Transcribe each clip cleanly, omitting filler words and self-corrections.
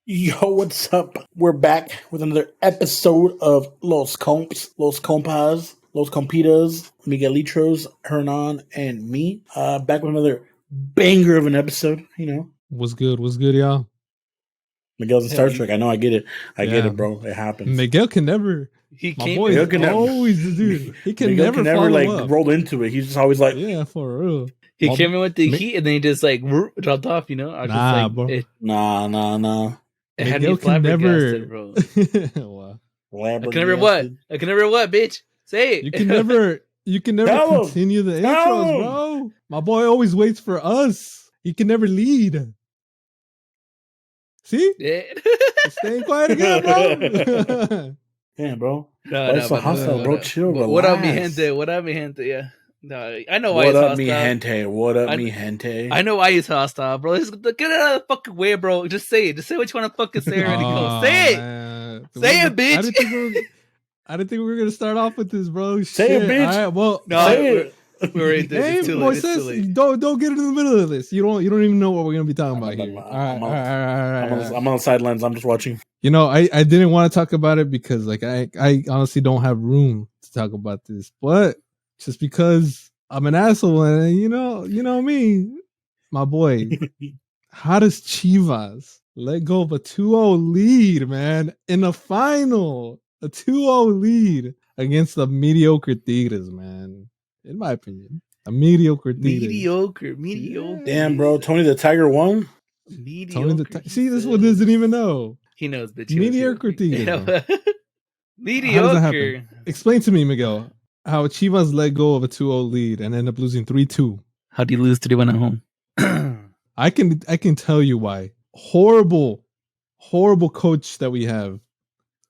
Yo, what's up? We're back with another episode of Los Compas, Los Compitas, Miguelitos, Hernan, and me. Back with another banger of an episode, you know. What's good, y'all? Miguel's in Star Trek. I know, I get it. I get it, bro. It happens. Miguel can never. Miguel can always do. He can Miguel never like up. roll into it. He's just always like, yeah, for real. He came in with the heat and then he just like dropped off, you know. Bro. Nah. It had me flabbergasted, bro. Wow. I can never what, bitch? Say it. You can never continue the intros, bro. My boy always waits for us. He can never lead. See? Yeah. Staying quiet again, bro. Damn, bro. That's so hostile, bro. Chill, relax. What up, mi gente? Yeah. No, I know why he's hostile. What up, mi gente? I know why he's hostile, bro. Get out of the fucking way, bro. Just say it. Just say what you want to fucking say already. Say it. Say it, bitch. I didn't think we were going to start off with this, bro. Say it, bitch. All right, well, say it. We're right there. It's too late. Don't get into the middle of this. You don't even know what we're gonna be talking about here. All right. I'm on the sidelines. I'm just watching. You know, I didn't want to talk about it because like I honestly don't have room to talk about this, but just because I'm an asshole and you know me, my boy. How does Chivas let go of a 2-0 lead, man, in the final? A 2-0 lead against the mediocre Tigres, man. In my opinion, a mediocre Tigres. Mediocre. Damn, bro. Tony the Tiger won? Mediocre. See, this one doesn't even know. He knows, bitch. Mediocre Tigres. Mediocre. How does that happen? Explain to me, Miguel, how Chivas let go of a 2-0 lead and end up losing 3-2. How do you lose 3-1 at home? I can tell you why. Horrible coach that we have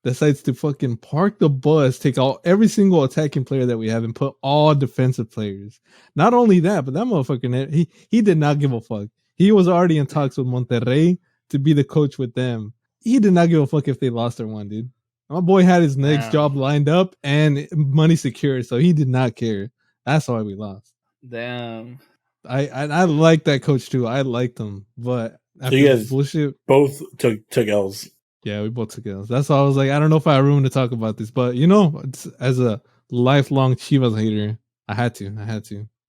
decides to fucking park the bus, take out every single attacking player that we have, and put all defensive players. Not only that, but that motherfucker, he did not give a fuck. He was already in talks with Monterrey to be the coach with them. He did not give a fuck if they lost or won, dude. My boy had his next job lined up and money secured, so he did not care. That's why we lost. Damn. I like that coach too. I liked him, but after you guys bullshit, both took L's. Yeah, we both took it. That's why I was like, I don't know if I have room to talk about this, but you know, as a lifelong Chivas hater, I had to.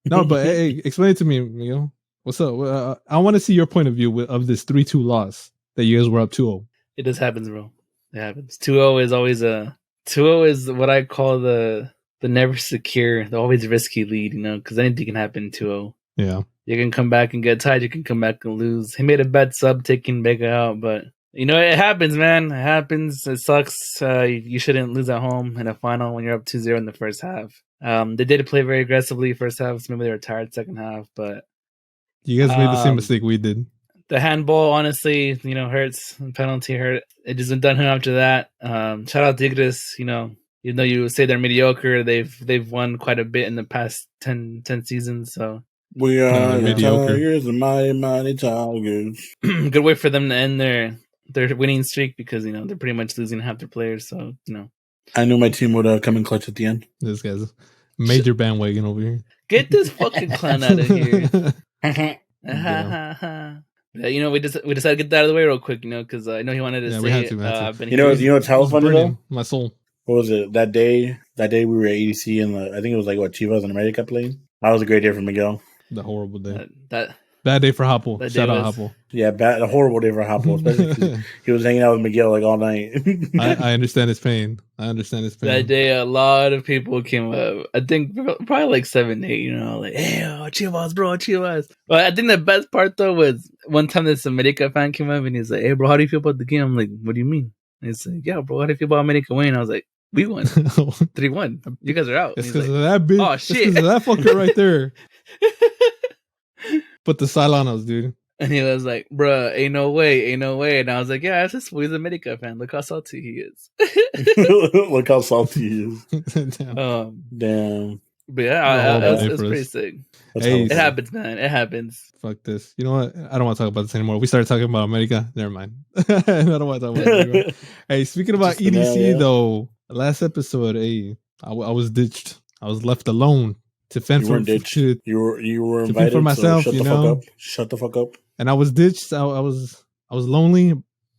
No, but hey, explain it to me, Miguel. What's up? I want to see your point of view of this 3-2 loss that you guys were up 2-0. It just happens, bro. It happens. 2-0 is always 2-0 is what I call the never secure, the always risky lead, you know, because anything can happen in 2-0. Yeah. You can come back and get tied. You can come back and lose. He made a bad sub taking Vega out, but you know, it happens, man. It happens. It sucks. You shouldn't lose at home in a final when you're up 2-0 in the first half. They did play very aggressively first half, so maybe they were tired second half, but you guys made the same mistake we did. The handball, honestly, you know, hurts. The penalty hurt. It just went downhill after that. Shout out Tigres, you know, even though you say they're mediocre, they've won quite a bit in the past 10 seasons, so we are the Tigers, the mighty Tigers. Good way for them to end their winning streak because, you know, they're pretty much losing half their players. So, you know. I knew my team would come in clutch at the end. This guy's a major bandwagon over here. Get this fucking clown out of here. Yeah, you know, we decided to get that out of the way real quick, you know, because I know he wanted to say we had to. You know what's hella funny though? My soul. What was it? That day we were at EDC and I think it was like Chivas and America playing. That was a great day for Miguel. The horrible day. That bad day for Hopple. Shout out Hopple. Yeah, a horrible day for Hopple, especially he was hanging out with Miguel like all night. I understand his pain. That day, a lot of people came up. I think probably like 7, 8. You know, like, hey, Chivas, bro, Chivas. But I think the best part though was one time this America fan came up and he's like, hey, bro, how do you feel about the game? I'm like, what do you mean? And he's like, yeah, bro, how do you feel about America winning? I was like, we won 3-1. You guys are out. It's because of that bitch. Oh shit! It's because of that fucker right there. Put the side on us, dude. And he was like, bruh, ain't no way. And I was like, yeah, that's he's a America fan. Look how salty he is. Look how salty he is. Damn. But yeah, it's pretty sick. Hey, it happens, man. It happens. Fuck this. You know what? I don't want to talk about this anymore. We started talking about America. Never mind. I don't want to talk about it anymore. Hey, speaking about EDC, though, last episode, hey, I was ditched. I was left alone to fend for ditched. You were invited for myself. So shut the fuck up. Shut the fuck up. And I was ditched. I was lonely,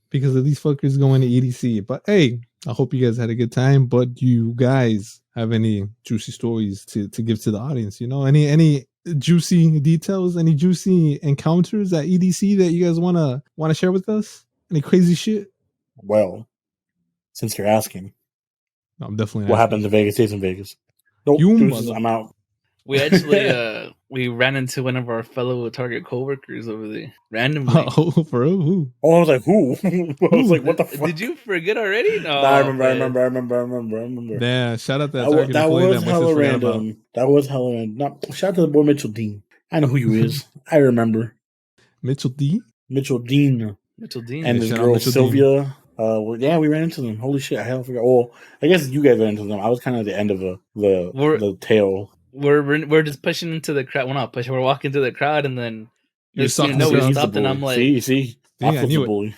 because of these fuckers going to EDC. But hey, I hope you guys had a good time. But do you guys have any juicy stories to give to the audience? You know, any juicy details, any juicy encounters at EDC that you guys wanna share with us? Any crazy shit? Well, since you're asking, I'm definitely what asking. happened in Vegas stays in Vegas. Nope, You deuces, I'm out. We actually we ran into one of our fellow Target coworkers over there randomly. Oh, for real? Who? Oh, I was like, who? I was like, what the fuck? Did you forget already? No, Nah, I remember. Damn, shout out that That Target was employee that hella Moises forgot about. random. That was hella random. No, shout out to the boy Mitchell Dean. I know who you is. I remember. Mitchell D? Mitchell Dean. Mitchell Dean. And Yeah, this shout out girl, Mitchell Sylvia. Yeah, we ran into them. Holy shit, I hella forgot. Well, I guess you guys ran into them. I was kind of at the end of the tail. We're just pushing into the crowd. Well, not pushing. We're walking to the crowd, and then You're sucking we the stopped, and I'm like, see, Dang, I I knew the it. bully.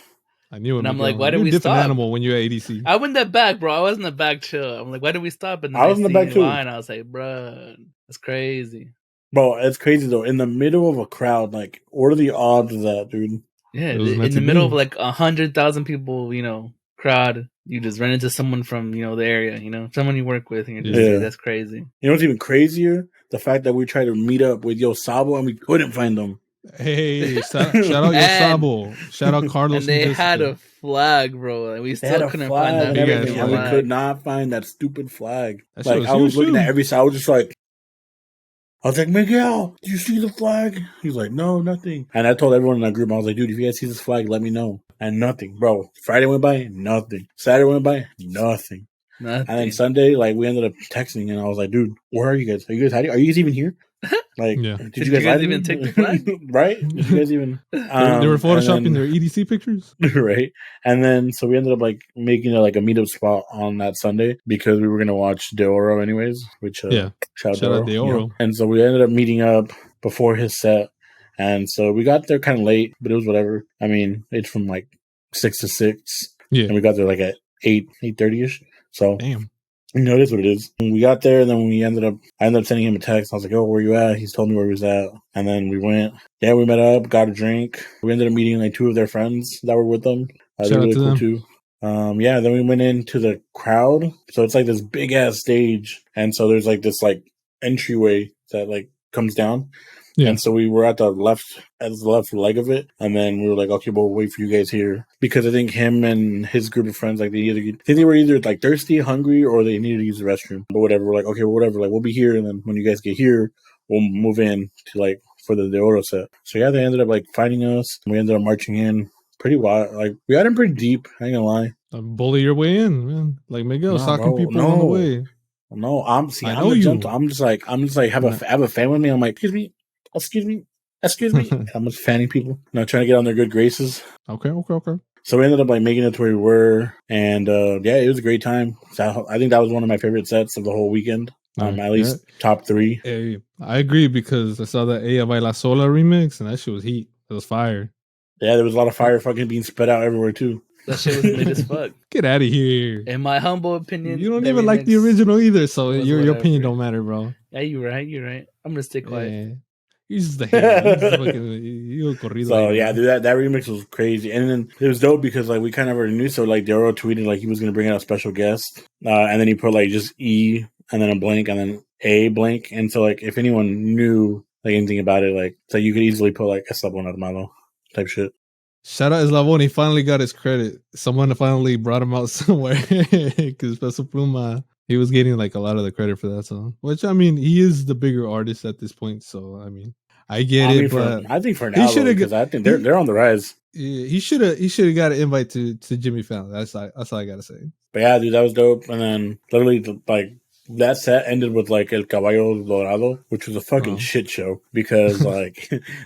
I knew it. And I'm Miguel. like, why did You're we a different stop? animal when you're at ADC. I went in the back, bro. I was in the back chill. I'm like, why did we stop? And then I was in the back, too. Line. I was like, bro, that's crazy. Bro, it's crazy though. In the middle of a crowd, like, what are the odds of that, dude? Yeah, It was in meant the to middle be. of like 100,000 people, crowd, you just run into someone from the area, someone you work with, and you're just Yeah. like, that's crazy. You know what's even crazier? The fact that we tried to meet up with Yo Sabo and we couldn't find them. Hey, shout out Yo Sabo. Shout out Carlos. And they Jessica. had a flag, bro. And we They had still a couldn't flag find that and big ass everything, freaking and we flag. could not find that stupid flag. That shit Like, was I was huge, looking too. at every side. I was just like, I was like, Miguel, do you see the flag? He's like, no, nothing. And I told everyone in that group, I was like, dude, if you guys see this flag, let me know. And nothing, bro. Friday went by, nothing. Saturday went by, nothing. Nothing. And then Sunday, like, we ended up texting, and I was like, dude, where are you guys? Are you guys hiding? Are you guys even here? Like, Yeah. did you guys, lie to even me? take the flag? Right? Did you guys even? They were and photoshopping then- their EDC pictures. right? And then, so we ended up, like, making a meetup spot on that Sunday because we were going to watch De Oro anyways, which, Yeah. shout Shout out out De De Oro. Oro. And so we ended up meeting up before his set. And so we got there kind of late, but it was whatever. I mean, it's from, 6 to 6. Yeah. And we got there, at 8:30ish. So, Damn. it is what it is. And we got there, and then I ended up sending him a text. I was like, oh, where you at? He's told me where he was at. And then we went. Yeah, we met up, got a drink. We ended up meeting, 2 of their friends that were with them. Shout They're out really to cool, them. too. Yeah, then we went into the crowd. So it's this big-ass stage. And so there's, this, entryway that, comes down. Yeah. And so we were at the left leg of it, and then we were like, okay, we'll wait for you guys here, because I think him and his group of friends, they were either thirsty, hungry, or they needed to use the restroom. But whatever, we're like, okay, whatever, we'll be here, and then when you guys get here, we'll move in to for the De Oro set. So yeah, they ended up finding us, and we ended up marching in pretty wild. We got in pretty deep. I ain't gonna lie. Bully your way in, man. Like Miguel, Nah, stalking bro, people on the way. No, I'm I I'm know the you. gentle. I'm just have a fan with me. I'm like, excuse me. I'm just fanning people, trying to get on their good graces. Okay. So we ended up making it to where we were, and yeah, it was a great time. So I think that was one of my favorite sets of the whole weekend. At least top 3. Hey, I agree, because I saw that Ella Baila Sola remix, and that shit was heat. It was fire. Yeah, there was a lot of fire fucking being spit out everywhere too. That shit was lit as fuck. Get out of here. In my humble opinion, You don't that even like the remix original either, so was your whatever. opinion don't matter, bro. Yeah, you're right. I'm gonna stay quiet. Yeah. You're just the hater. You're corrido. So yeah, dude, that remix was crazy, and then it was dope because we kind of already knew. So De Oro tweeted he was going to bring out a special guest, and then he put just E and then a blank and then A blank, and so if anyone knew anything about it, so you could easily put Eslabon Armado type shit. Shout out Eslabon. He finally got his credit. Someone finally brought him out somewhere, because Peso Pluma, he was getting a lot of the credit for that song. Which, I mean, he is the bigger artist at this point, so I mean, I get it. But I think for now, because I think they're on the rise. He should have got an invite to Jimmy Fallon. That's all I gotta say. But yeah, dude, that was dope. And then literally that set ended with El Caballo Dorado, which was a fucking shit show because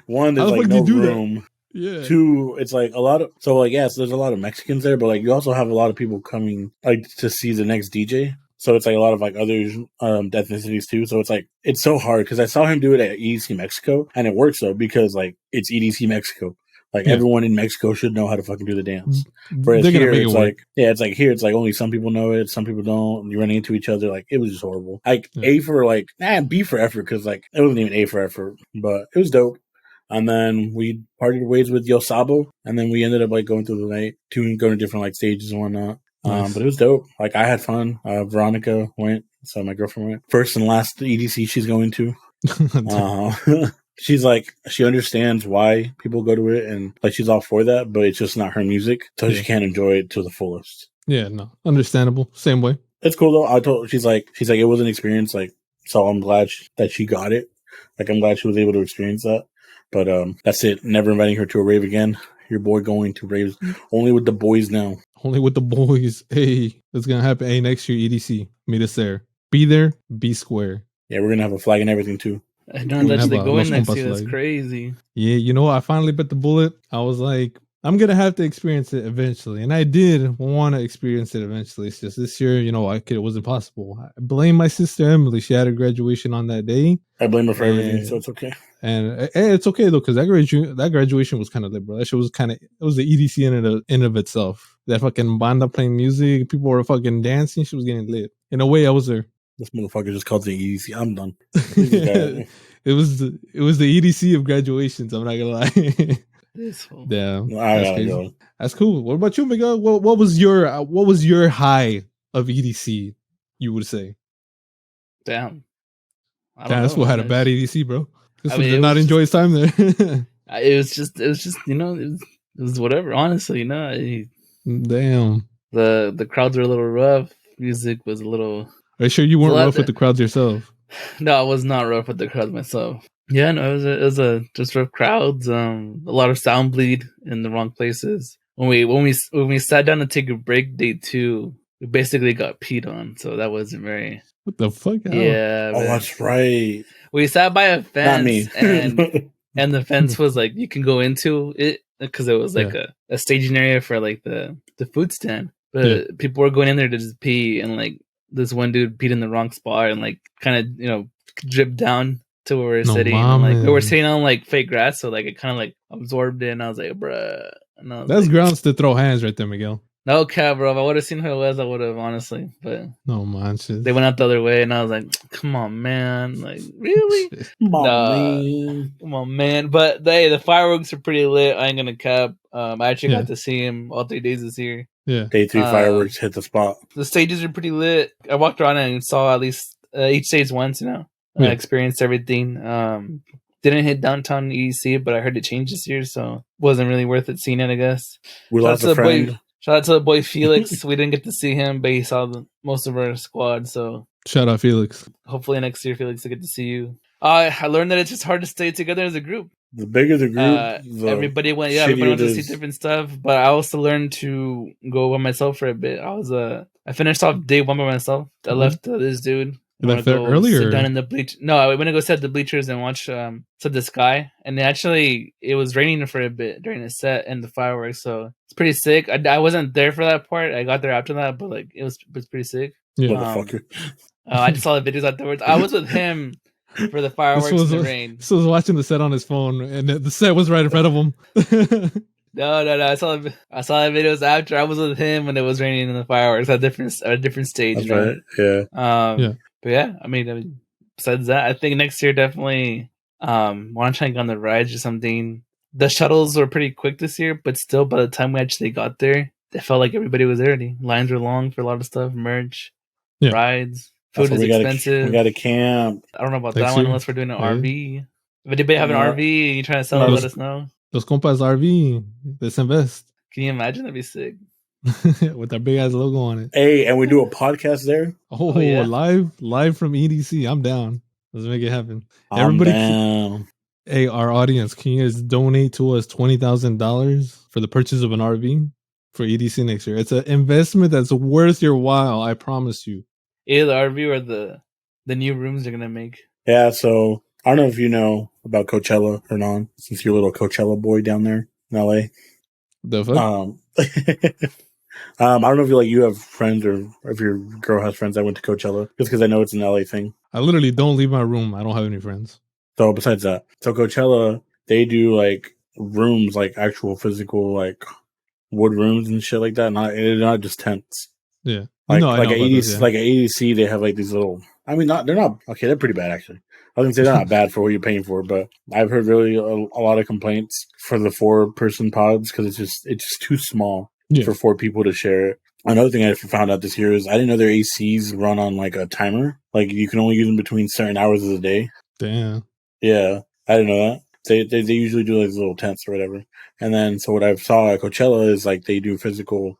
one, there's no room. Yeah. 2, it's a lot of so there's a lot of Mexicans there, but you also have a lot of people coming to see the next DJ. So it's a lot of other ethnicities too. So it's so hard because I saw him do it at EDC Mexico, and it works though because it's EDC Mexico. Everyone in Mexico should know how to fucking do the dance. Whereas here it's here it's only some people know it, some people don't. You're running into each other. It was just horrible. A for B for effort because it wasn't even A for effort, but it was dope. And then we parted ways with Yo Sabo, and then we ended up like going through the night, going to different like stages and whatnot. Nice. But it was dope. Like I had fun. Veronica went, so my girlfriend went. First and last EDC she's going to. She's like, she understands why people go to it, and like she's all for that, but it's just not her music, so she can't enjoy it to the fullest. Yeah, no, understandable. Same way. It's cool though. I told she's like it was an experience. Like, so I'm glad that she got it. Like I'm glad she was able to experience that. But that's it. Never inviting her to a rave again. Your boy going to raves only with the boys now. Only with the boys. Hey, it's gonna happen. Hey, next year EDC, meet us there. Be there, be square. Yeah, we're gonna have a flag and everything too. I don't actually go in Los next Compas year. That's flag. crazy. Yeah, you know what? I finally bit the bullet. I was like, I'm gonna have to experience it eventually, and I did want to experience it eventually. It's just this year, you know, it wasn't possible. I blame my sister Emily. She had her graduation on that day. I blame her for everything, so it's okay. And it's okay though, because that graduation was kind of lit, bro. That shit was it was the EDC in of itself. That fucking banda playing music, people were fucking dancing. She was getting lit. In a way, I was there. This motherfucker just called the EDC. I'm done. It was the EDC of graduations. I'm not gonna lie. Yeah, that's cool. What about you, Miguel? What was your high of EDC? You would say? Damn. That's what had a bad EDC, bro. This did not enjoy his time there. It was just you know, it was whatever. Honestly, you know, damn. The crowds were a little rough. Music was a little. Are you sure you weren't rough with the crowds yourself? No, I was not rough with the crowds myself. Yeah, no, it was just rough crowds. A lot of sound bleed in the wrong places. When we sat down to take a break, day 2, we basically got peed on. So that wasn't very. What the fuck? Yeah. Oh, that's right. We sat by a fence. Not me. and the fence was like you can go into it because it was like a staging area for like the food stand. But people were going in there to just pee, and like this one dude peed in the wrong spot and like kind of, you know, dripped down to where we were sitting. And, like we were sitting on like fake grass, so like it kind of like absorbed it, and I was like, bruh. That's like, grounds to throw hands right there, Miguel. No cap, bro. If I would have seen who it was, I would have, honestly. But no man, they went out the other way, and I was like, come on, man. Like, really? Come on, man. But the fireworks are pretty lit. I ain't gonna cap. I actually got to see him all 3 days this year. Yeah. Day 3 fireworks hit the spot. The stages are pretty lit. I walked around and saw at least each stage once, you know. I experienced everything. Didn't hit downtown EDC, but I heard it changed this year, so wasn't really worth it seeing it, I guess. We lost a friend. Shout out to the boy Felix. We didn't get to see him, but he saw most of our squad. So shout out Felix. Hopefully next year, Felix, I get to see you. I learned that it's just hard to stay together as a group. The bigger the group, everybody went to see different stuff. But I also learned to go by myself for a bit. I finished off day 1 by myself. I left this dude. You left there earlier? Sit down in the bleach. No, I went to go sit at the bleachers and watch the sky. And it was raining for a bit during the set and the fireworks, so it's pretty sick. I wasn't there for that part. I got there after that, but like it was pretty sick. Yeah, motherfucker. I just saw the videos afterwards. I was with him for the fireworks in the rain. So was watching the set on his phone, and the set was right in front of him. No. I saw the videos after. I was with him when it was raining in the fireworks at a different stage. That's right. Yeah. But yeah, I mean, besides that, I think next year definitely want to try and go on the rides or something. The shuttles were pretty quick this year, but still, by the time we actually got there, it felt like everybody was there already. Lines were long for a lot of stuff, merch, rides. Food is expensive. We got to camp. I don't know about that one unless we're doing an RV. If anybody have an RV and you're trying to sell it, let us know. Los Compas RV. Let's invest. Can you imagine? That'd be sick. With our big ass logo on it. Hey, and we do a podcast there. Oh yeah. live from EDC. I'm down. Let's make it happen. Everybody down. Hey, our audience, can you guys donate to us $20,000 for the purchase of an RV for EDC next year? It's an investment that's worth your while. I promise you. Either the RV or the new rooms they're gonna make. Yeah. So I don't know if you know about Coachella, Hernan, since you're a little Coachella boy down there in LA. The fuck? I don't know if you have friends or if your girl has friends that went to Coachella, just because I know it's an LA thing. I literally don't leave my room. I don't have any friends. So besides that, Coachella, they do like rooms, like actual physical, like wood rooms and shit like that. Not just tents. Yeah. Like I know about those, yeah. like at EDC, they have like these little. I mean, they're not okay. They're pretty bad actually. I was gonna say they're not bad for what you're paying for, but I've heard really a lot of complaints for the 4-person pods because it's just too small for 4 people to share it. Another thing I found out this year is I didn't know their ACs run on like a timer. Like you can only use them between certain hours of the day. Damn. Yeah, I didn't know that. They usually do like little tents or whatever. And then so what I saw at Coachella is like they do physical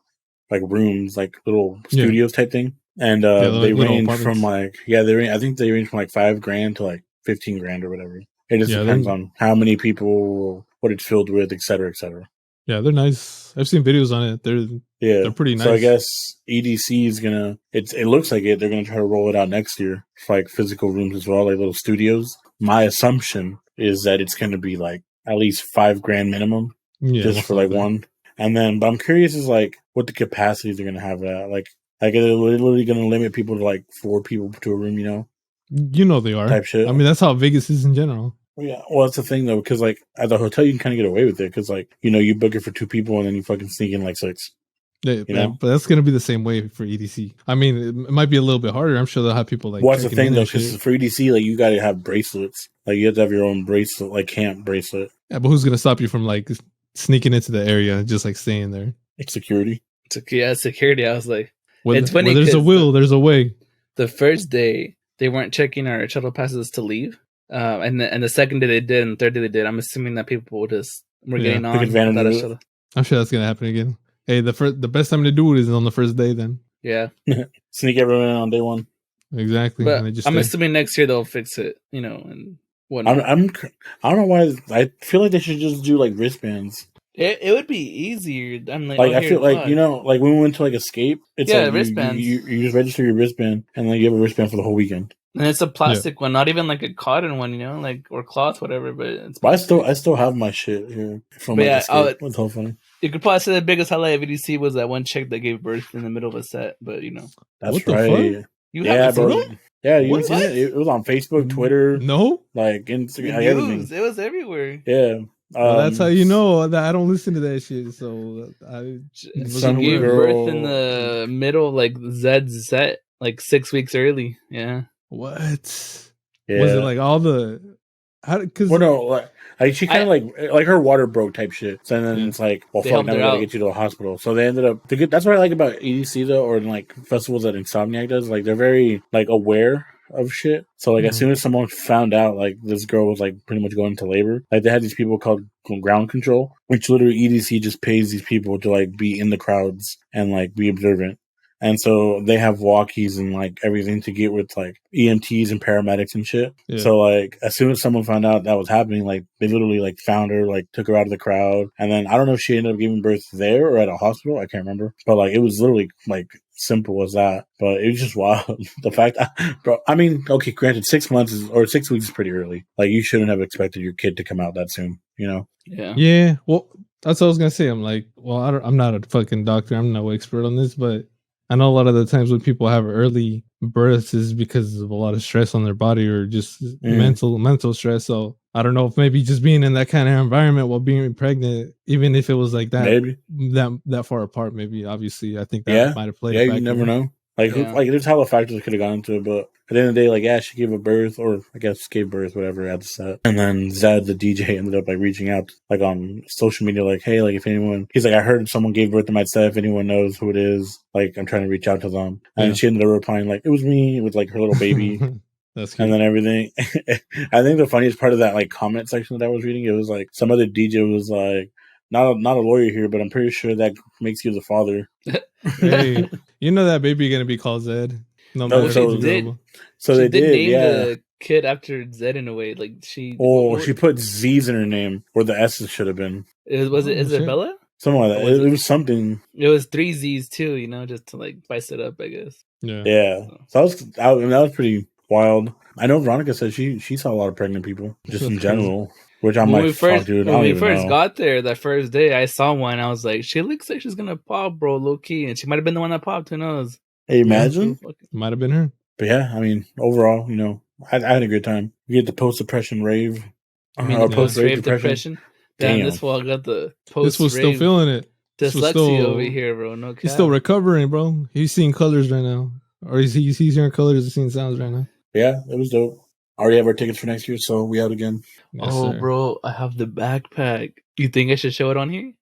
like rooms, like little studios type thing. And they range from like I think they range from like $5,000 to like $15,000 or whatever. It just depends on how many people, what it's filled with, et cetera, et cetera. Yeah, they're nice. I've seen videos on it. They're pretty nice. So I guess EDC is gonna. It looks like they're gonna try to roll it out next year for like physical rooms as well, like little studios. My assumption is that it's gonna be like at least $5,000 minimum, just for like one. And then, but I'm curious is like what the capacities are gonna have at. Like are they literally gonna limit people to like 4 people to a room? You know they are. Type shit. I mean, that's how Vegas is in general. Yeah, well, that's the thing though, because like at the hotel you can kind of get away with it, because like you book it for 2 people and then you fucking sneak in like 6. Yeah, but that's gonna be the same way for EDC. I mean, it might be a little bit harder. I'm sure they'll have people like. What's the thing though? Because for EDC, like you got to have bracelets. Like you have to have your own bracelet, like camp bracelet. Yeah, but who's gonna stop you from like sneaking into the area and just like staying there? It's security. Security. I was like, it's funny. There's a will. There's a way. The first day they weren't checking our shuttle passes to leave. And the second day they did, and the third day they did. I'm assuming that people were getting on without a shuttle. I'm sure that's gonna happen again. Hey, the best time to do it is on the first day. Then sneak everyone in on day 1. Exactly. But I'm assuming next year they'll fix it. And whatnot. I don't know why. I feel like they should just do like wristbands. It would be easier. I feel like like when we went to like Escape, it's like wristbands. You just register your wristband and then you have a wristband for the whole weekend. And it's a plastic one, not even like a cotton one, like or cloth, whatever. But it's. But I still have my shit here from Escape. It's so funny. You could probably say the biggest highlight of EDC was that one chick that gave birth in the middle of a set. But that's what right. You haven't seen it? Yeah, you haven't seen it? It was on Facebook, Twitter, like Instagram, everything. It was everywhere. Yeah. Well, that's how you know that I don't listen to that shit. So she gave birth in the middle, like Zed's set, like 6 weeks early. Yeah. What? Yeah. Was it like all the? Because like she kind of like her water broke type shit. So then it's like, well, fuck, now we gotta get you to the hospital. So they ended up. That's what I like about EDC though, or like festivals that Insomniac does. Like they're very like aware of shit. So like as soon as someone found out like this girl was like pretty much going into labor, like they had these people called ground control, which literally EDC just pays these people to like be in the crowds and like be observant. And so they have walkies and like everything to get with like EMTs and paramedics and shit. Yeah. So like as soon as someone found out that was happening, like they literally like found her, like took her out of the crowd. And then I don't know if she ended up giving birth there or at a hospital. I can't remember. But like it was literally like simple as that. But it was just wild. The fact, bro, I mean, okay, granted 6 months or 6 weeks is pretty early. Like you shouldn't have expected your kid to come out that soon, Yeah. Yeah. Well, that's what I was going to say. I'm like, well, I'm not a fucking doctor. I'm no expert on this, but I know a lot of the times when people have early births is because of a lot of stress on their body or just mental stress. So I don't know if maybe just being in that kind of environment while being pregnant, even if it was like that, maybe that far apart, maybe obviously I think that might have played. Yeah, you never know. Like there's hella factors could have gone into it, but at the end of the day, like she gave a birth, or I guess gave birth, whatever, at the set. And then Zed, the DJ, ended up like reaching out like on social media, like, hey, like if anyone, he's like, I heard someone gave birth to my set. If anyone knows who it is, like I'm trying to reach out to them. And she ended up replying like, it was me with like her little baby. That's cute. And then everything. I think the funniest part of that like comment section that I was reading, it was like some other DJ was like, not a lawyer here, but I'm pretty sure that makes you the father. Hey, you know that baby gonna be called Zed. No, they did name the kid after Zed in a way. Like she put Z's in her name where the S's should have been. Was it Isabella? Something like that. It was something. It was 3 Z's too, just to like spice it up, I guess. Yeah. So that was pretty wild. I know Veronica said she saw a lot of pregnant people just in general. Which I'm when like, fuck, dude. When we first got there, that first day, I saw one. I was like, she looks like she's gonna pop, bro, low key, and she might have been the one that popped. Who knows? Hey, imagine. Might have been her. But yeah, I mean, overall, I had a good time. We get the post-depression rave. Post-rave depression. Damn, this one got the post-rave. This was still feeling it. This was Dyslexia over here, bro. No cap. He's still recovering, bro. He's seeing colors right now. Or he's hearing colors and seeing sounds right now. Yeah, it was dope. I already have our tickets for next year, so we out again. Yes, Oh, sir. bro, I have the backpack. You think I should show it on here?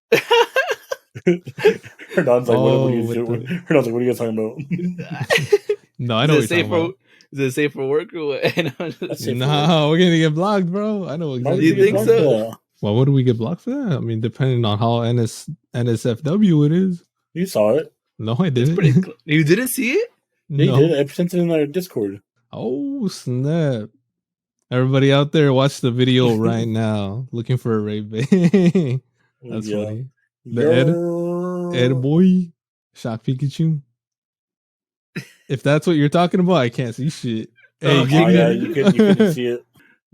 Hernan's like, what are you with doing? the- Hernan's like, what are you guys talking about? No, I know what you're talking about. Is it safe for work or what? That's safe for No, we're gonna get blocked, bro. I know Why exactly. would You get think blocked so? for that? Well, what do we get blocked for that? I mean, depending on how NSFW it is. You saw it. No, I It's didn't. pretty. You didn't see it? Yeah, No. you did. I sent it in our Discord. Oh snap! Everybody out there, watch the video right now. Looking for a Ray-Ban. That's Yeah. funny. The Ed boy, shock Pikachu. If that's what you're talking about, I can't see shit. Hey, Oh, Oh, give yeah, me- you couldn't see it.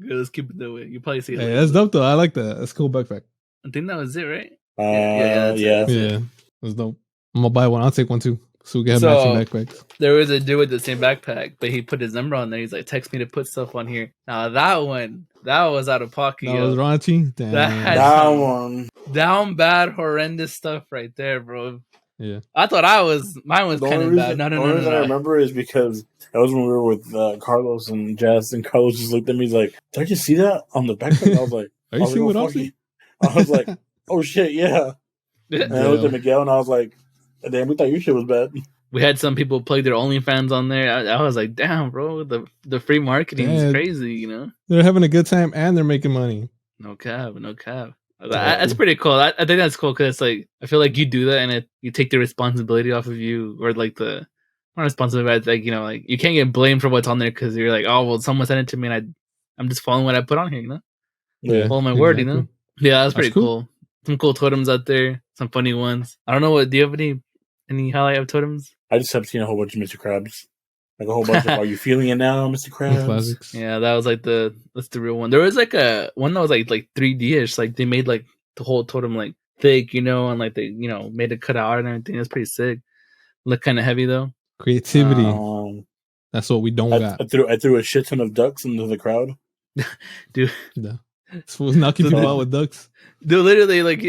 Good, let's keep it that way. You probably see it. Hey, later. that's dope though. I like that. That's a cool backpack. I think that was it, right? Yeah. that's it. Yeah, that's dope. I'm gonna buy one. I'll take one too, so we can have So- matching backpacks. There was a dude with the same backpack, but he put his number on there. He's like, text me to put stuff on here. Now that was out of pocket. That yo. was raunchy. Damn. That had- That one. Down bad, horrendous stuff right there, bro. Yeah. I thought mine was The kind only of reason, bad. the only reason I No. remember is because that was when we were with Carlos and Jess, and Carlos just looked at me. He's like, "Did I just see that on the backpack?" I was like, Are you seeing what I'm fuck seeing? you. I was like, "Oh shit, yeah." And I looked at Miguel and I was like, "Damn, we thought your shit was bad." We had some people plug their OnlyFans on there. I was like, damn, bro, the free marketing Yeah. is crazy, you know? They're having a good time and they're making money. No cap. Yeah. That's pretty cool. I think that's cool because like I feel like you do that and you take the responsibility off of you, or like the not responsibility, but like like you can't get blamed for what's on there because you're like, oh well, someone sent it to me and I'm just following what I put on here, you know, Yeah. follow my word, you exactly. know. Yeah, that's pretty That's cool. cool. Some cool totems out there, some funny ones. I don't know what. Do you have any highlight of totems? I just have seen a whole bunch of Mr. Krabs, like a whole bunch of "Are you feeling it now, Mr. Krabs?" Classics. Yeah, that was like that's the real one. There was like a one that was like 3D-ish. Like they made like the whole totem like thick, you know, and like they made it cut out and everything. It was pretty sick. Looked kind of heavy though. Creativity. That's what we don't I got. threw a shit ton of ducks into the crowd. Dude, No. This was knocking So people then- out with ducks. dude, literally like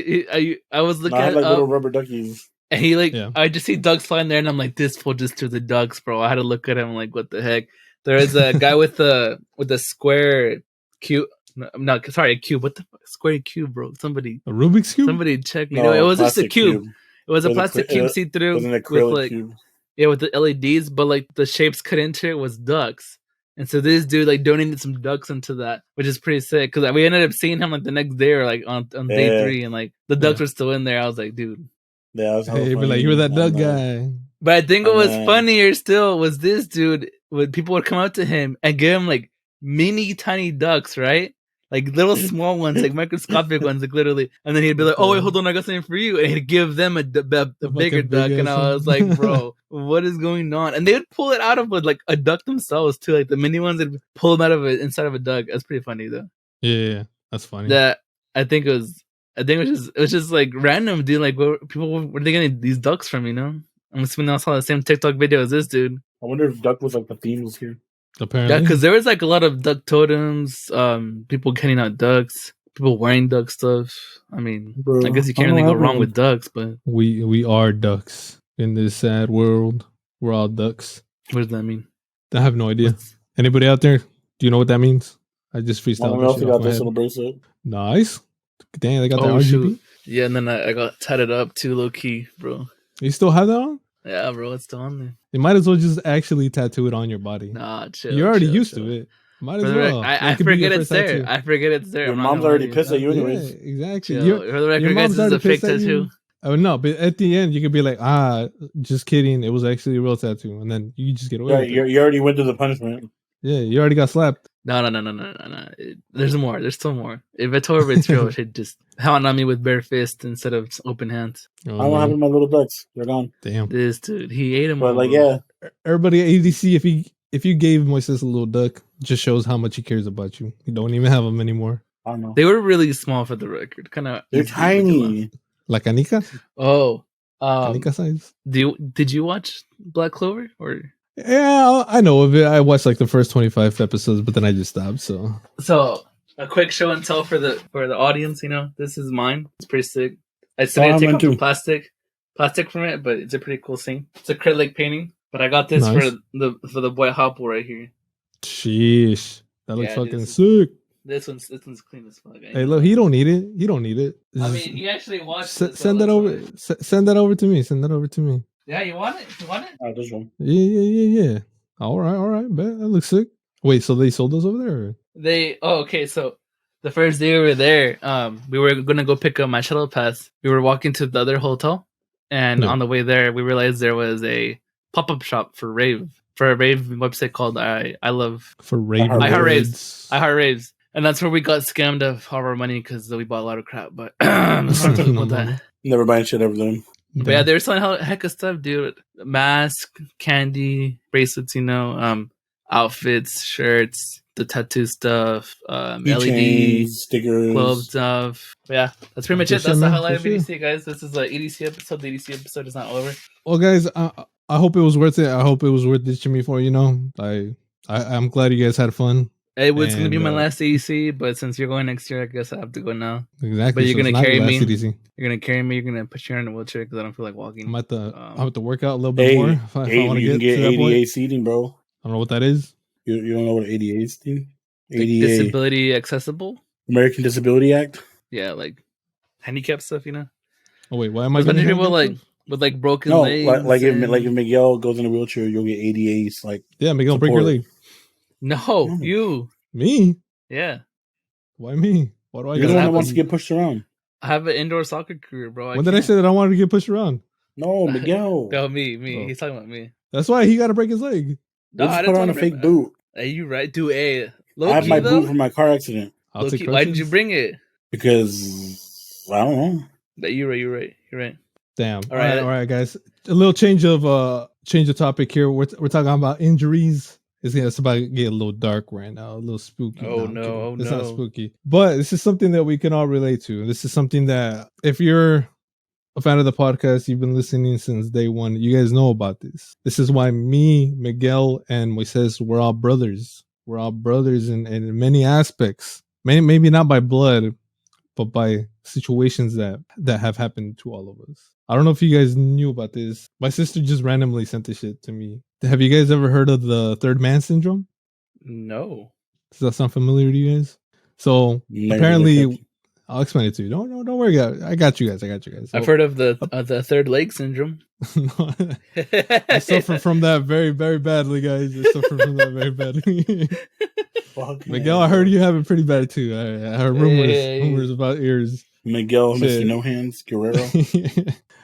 I was I looking had at like it little up, rubber duckies. and he Yeah. I just see ducks flying there, and I'm like, this fool just threw the ducks, bro. I had to look at him like, what the heck? There is a guy with the square cube. No, sorry, a cube. What the fuck? Square cube, bro? Somebody A Rubik's Cube? check me. No, it was just a plastic cube. It was a It was plastic cube see It through was an with acrylic like cube. with the LEDs, but like the shapes cut into it was ducks. And so this dude like donated some ducks into that, which is pretty sick because we ended up seeing him like the next day or like on day Yeah. 3, and like the ducks Yeah. were still in there. I was like, dude. Yeah, that was hella Hey, but funny. like, you were that duck And, guy. But I think what Oh, was man. funnier still was this dude when people would come up to him and give him like mini tiny ducks, right? Like little small ones, like microscopic ones, like literally. And then he'd be like, "Oh wait, hold on, I got something for you," and he'd give them a bigger big duck. And ass I one. was like, "Bro, what is going on?" And they would pull it out of like a duck themselves too. Like the mini ones would pull them out of it inside of a duck. That's pretty funny though. Yeah. That's funny. That I think it was just like random, dude. Like where are they getting these ducks from? You know, I'm assuming I saw the same TikTok video as this dude. I wonder if duck was like the theme was here. Apparently. Yeah, because there was like a lot of duck totems, people handing out ducks, people wearing duck stuff. I mean, Bro, I guess you can't I don't really go have wrong one. with ducks, but we are ducks in this sad world. We're all ducks. what does that mean? I have no idea. Anybody out there? Do you know what that means? I just My freestyled mom that also shit got off my this head. little bracelet. Nice. Dang, they got that Oh, RGB. shoot. Yeah, and then I got tatted up too, low key, bro. You still have that on? Yeah, bro, it's still on there. You might as well just actually tattoo it on your body. Nah, chill. You're already chill, used chill. to it. Might as For the well. record, I That could be forget your it's first there. tattoo. I forget it's there. Your I'm not mom's gonna already lie pissed at you Yeah, anyways. exactly. Chill. For the record, your guys, mom's this is a already fake pissed at you. tattoo. Oh no, but at the end you could be like, just kidding. It was actually a real tattoo, and then you just get away. Yeah, with it. you already went to the punishment. Yeah, you already got slapped. No. There's more. There's still more. If I told her it's real, she'd just pound on me with bare fists instead of open hands. Oh, I don't man. have my little ducks. They're gone. Damn. This dude, he ate them. But all, like, bro. yeah, Everybody at EDC, if you gave Moises a little duck, just shows how much he cares about you. You don't even have them anymore. I don't know. They were really small for the record. Kind of. They're tiny. Like Anika? Oh, Anika size? did you watch Black Clover or? Yeah, I know of it. I watched like the first 25 episodes, but then I just stopped. So So a quick show and tell for the audience. You know, this is mine. It's pretty sick. I still need to I'm take off the into. plastic from it, but it's a pretty cool scene. It's acrylic painting, but I got this Nice. for the boy Hopple right here. Sheesh. That looks Yeah, fucking dude, sick. This one's clean as fuck. Hey, look, he don't need it. He don't need it. I mean, he actually watched send, it. send that over. Send that over to me. Send that over to me. Yeah, you want it? You want it? Oh, this one. Yeah. All right. Bet that looks sick. Wait, so they sold those over there? Okay. So the first day we were there, we were gonna go pick up my shuttle pass. We were walking to the other hotel, and Yeah. on the way there, we realized there was a pop-up shop for a rave website called I Love For rave. I Heart raves. I Heart Raves, and that's where we got scammed of all of our money because we bought a lot of crap. But let's not talk about that. Never buying shit ever then. But yeah, they were selling heck of stuff, dude. Mask, candy, bracelets, outfits, shirts, the tattoo stuff, LED, Keychains, stickers. globe stuff. But yeah, that's pretty much it. Good That's shit, the man. highlight of Good EDC, guys. This is the EDC episode. The EDC episode is not over. Well, guys, I hope it was worth it. I hope it was worth ditching me for. I'm glad you guys had fun. It was going to be And, my last EDC, but since you're going next year, I guess I have to go now. Exactly. But you're so it's gonna not carry your me. last CDC. You're going to carry me. You're going to put you in a wheelchair because I don't feel like walking. I'm at the work out a little bit Hey, more. If I want to you can get get to that point. ADA seating, bro. I don't know what that is. You don't know what ADA is, dude? Like ADA, disability accessible? American Disability Act. Yeah, like handicap stuff, Oh wait, why am I There's a bunch getting of people handicapped? with like broken No, legs. like if and- Miguel goes in a wheelchair, you'll get ADAs. Like Yeah, Miguel, break your support. leg. No, No. you. Me? Yeah. Why me? Why do I you're get the one that happens. wants to get pushed around. I have an indoor soccer career, bro. When did I say that I wanted to get pushed around? No, Miguel. No, me. Oh. He's talking about me. That's why he got to break his leg. Let's I put didn't on a tell him fake that. boot. Hey, you right? Dude, hey. I have Low-key, my though. boot from my car accident I'll Low-key, take why did crutches. you bring it? because I don't know. But you're right. Damn. All right. All right, guys. A little change of topic here. We're talking about injuries. It's about to get a little dark right now, a little spooky. Oh, I'm no, kidding. oh, It's no. not spooky, but this is something that we can all relate to. This is something that if you're a fan of the podcast, you've been listening since day one, you guys know about this. This is why me, Miguel, and Moises, we're all brothers. We're all brothers in many aspects. Maybe not by blood, but by situations that have happened to all of us. I don't know if you guys knew about this. My sister just randomly sent this shit to me. Have you guys ever heard of the third man syndrome? No. Does that sound familiar to you guys? So Never apparently, looked I'll explain it to you. Don't worry, guys. I got you guys. So, I've heard of the third leg syndrome. I suffer from that very, very badly, guys. I suffer from that very badly. Fuck, Miguel, man. I heard you have it pretty bad too. I heard rumors about ears. Miguel, Shit. Mr. No Hands, Guerrero.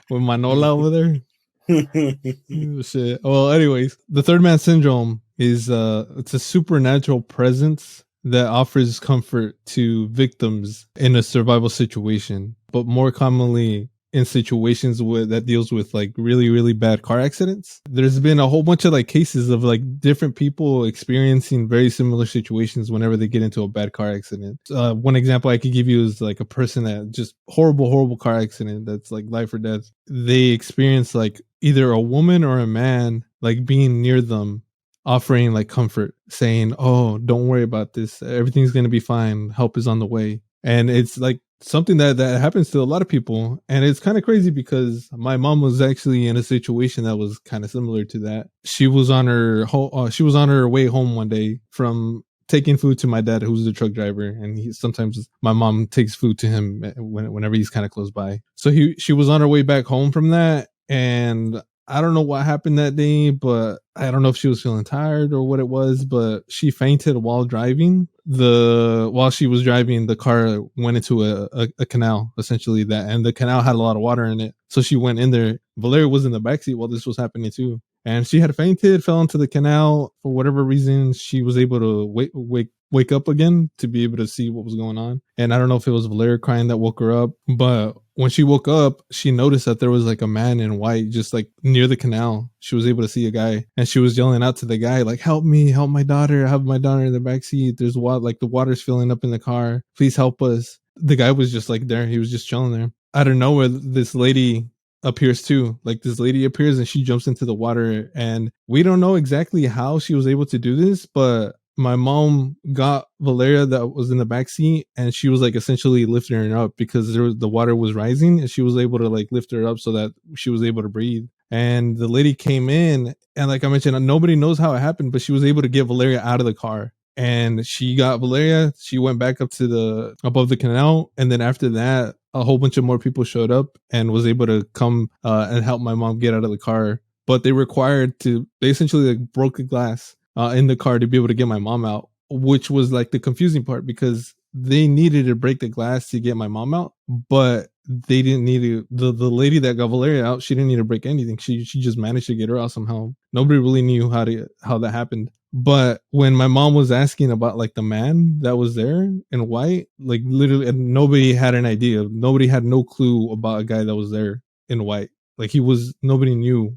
With Manola over there. Oh, shit. Well, anyways, the third man syndrome is it's a supernatural presence that offers comfort to victims in a survival situation, but more commonly in situations that deals with like really, really bad car accidents. There's been a whole bunch of like cases of like different people experiencing very similar situations whenever they get into a bad car accident. One example I could give you is like a person that just horrible car accident that's like life or death. They experience like either a woman or a man like being near them, offering like comfort, saying, "Oh, don't worry about this. Everything's going to be fine. Help is on the way." And it's like something that happens to a lot of people. And it's kind of crazy because my mom was actually in a situation that was kind of similar to that. She was on her way home one day from taking food to my dad, who's the truck driver. And sometimes my mom takes food to him whenever he's kind of close by. So she was on her way back home from that. And I don't know what happened that day, but I don't know if she was feeling tired or what it was, but she fainted while driving. While she was driving, the car went into a canal, essentially, and the canal had a lot of water in it. So she went in there. Valeria was in the backseat while this was happening too. And she had fainted, fell into the canal. For whatever reason, she was able to wake up again to be able to see what was going on. And I don't know if it was Valeria crying that woke her up, but when she woke up, she noticed that there was like a man in white just like near the canal. She was able to see a guy, and she was yelling out to the guy like, "Help me, help my daughter. I have my daughter in the backseat. There's like the water's filling up in the car. Please help us." The guy was just like there. He was just chilling there. Out of nowhere, this lady appears too. Like this lady appears and she jumps into the water, and we don't know exactly how she was able to do this, but my mom got Valeria that was in the backseat, and she was like essentially lifting her up because the water was rising, and she was able to like lift her up so that she was able to breathe. And the lady came in, and like I mentioned, nobody knows how it happened, but she was able to get Valeria out of the car. And she got Valeria. She went back up to above the canal, and then after that, a whole bunch of more people showed up and was able to come and help my mom get out of the car. But they essentially like broke the glass in the car to be able to get my mom out, which was like the confusing part because they needed to break the glass to get my mom out, but they didn't need to. The lady that got Valeria out, she didn't need to break anything. She just managed to get her out somehow. Nobody really knew how that happened. But when my mom was asking about like the man that was there in white, like literally nobody had an idea. Nobody had no clue about a guy that was there in white. Like nobody knew